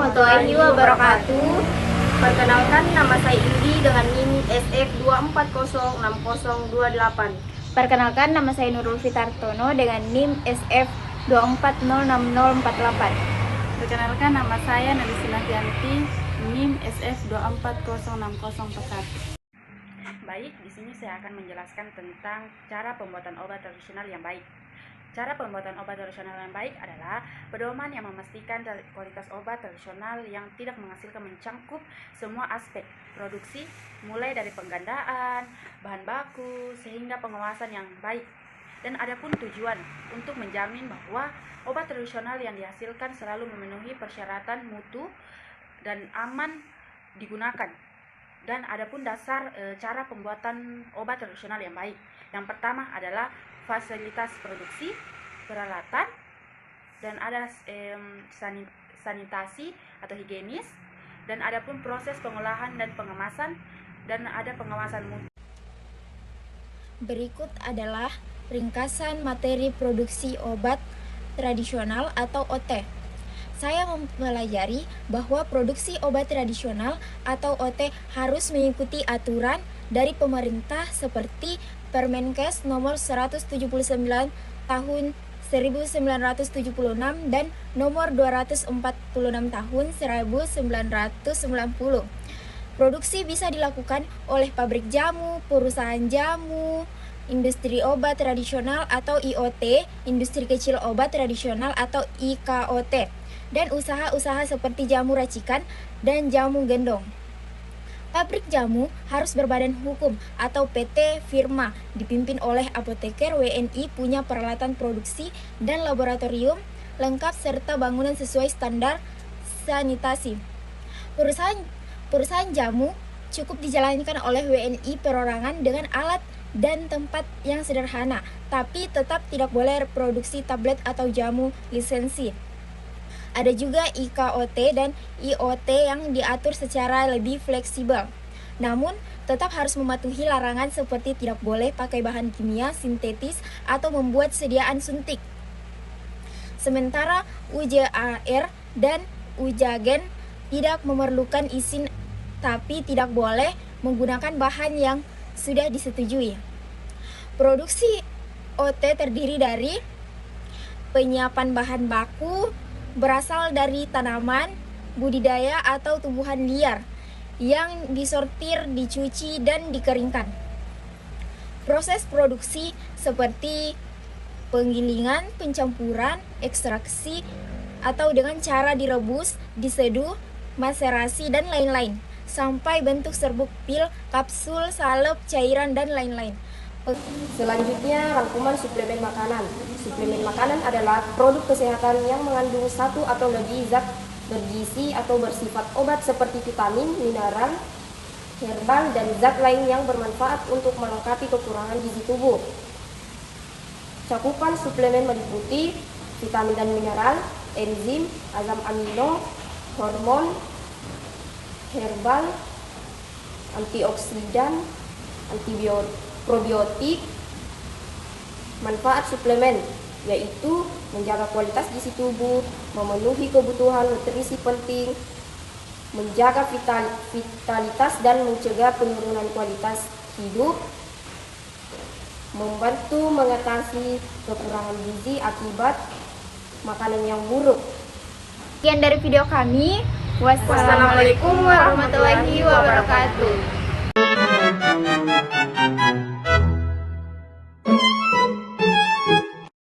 warahmatullahi wabarakatuh. Perkenalkan, nama saya Indi dengan NIM SF2406028. Perkenalkan, nama saya Nurul Fitartono dengan NIM SF2406048. Perkenalkan, nama saya Nali Sinatianti, NIM SF2406041. Baik, di sini saya akan menjelaskan tentang cara pembuatan obat tradisional yang baik. Cara pembuatan obat tradisional yang baik adalah pedoman yang memastikan kualitas obat tradisional yang tidak menghasilkan mencangkup semua aspek produksi, mulai dari penggandaan, bahan baku, sehingga pengawasan yang baik. Dan adapun tujuan untuk menjamin bahwa obat tradisional yang dihasilkan selalu memenuhi persyaratan mutu dan aman digunakan. Dan adapun dasar cara pembuatan obat tradisional yang baik. Yang pertama adalah fasilitas produksi, peralatan, dan ada sanitasi atau higienis, dan adapun proses pengolahan dan pengemasan, dan ada pengawasan mutu. Berikut adalah ringkasan materi produksi obat tradisional atau OT. Saya mempelajari bahwa produksi obat tradisional atau OT harus mengikuti aturan dari pemerintah seperti Permenkes nomor 179 tahun 1976 dan nomor 246 tahun 1990. Produksi bisa dilakukan oleh pabrik jamu, perusahaan jamu, industri obat tradisional atau IoT, industri kecil obat tradisional atau IKOT, dan usaha-usaha seperti jamu racikan dan jamu gendong. Pabrik jamu harus berbadan hukum atau PT Firma, dipimpin oleh apoteker WNI, punya peralatan produksi dan laboratorium lengkap serta bangunan sesuai standar sanitasi. Perusahaan jamu cukup dijalankan oleh WNI perorangan dengan alat dan tempat yang sederhana, tapi tetap tidak boleh produksi tablet atau jamu lisensi. Ada juga IKOT dan IoT yang diatur secara lebih fleksibel. Namun, tetap harus mematuhi larangan seperti tidak boleh pakai bahan kimia sintetis atau membuat sediaan suntik. Sementara UJAR dan UJAGEN tidak memerlukan izin tapi tidak boleh menggunakan bahan yang sudah disetujui. Produksi OT terdiri dari penyiapan bahan baku berasal dari tanaman, budidaya atau tumbuhan liar yang disortir, dicuci, dan dikeringkan. Proses produksi seperti penggilingan, pencampuran, ekstraksi, atau dengan cara direbus, diseduh, maserasi, dan lain-lain, sampai bentuk serbuk pil, kapsul, salep, cairan, dan lain-lain. Selanjutnya, rangkuman suplemen makanan. Suplemen makanan adalah produk kesehatan yang mengandung satu atau lebih zat bergizi atau bersifat obat seperti vitamin, mineral, herbal, dan zat lain yang bermanfaat untuk melengkapi kekurangan gizi tubuh. Cakupan suplemen meliputi vitamin dan mineral, enzim, asam amino, hormon, herbal, antioksidan, probiotik. Manfaat suplemen yaitu menjaga kualitas gizi tubuh, memenuhi kebutuhan nutrisi penting, menjaga vitalitas dan mencegah penurunan kualitas hidup, membantu mengatasi kekurangan gizi akibat makanan yang buruk. Sekian dari video kami. Wassalamualaikum warahmatullahi wabarakatuh.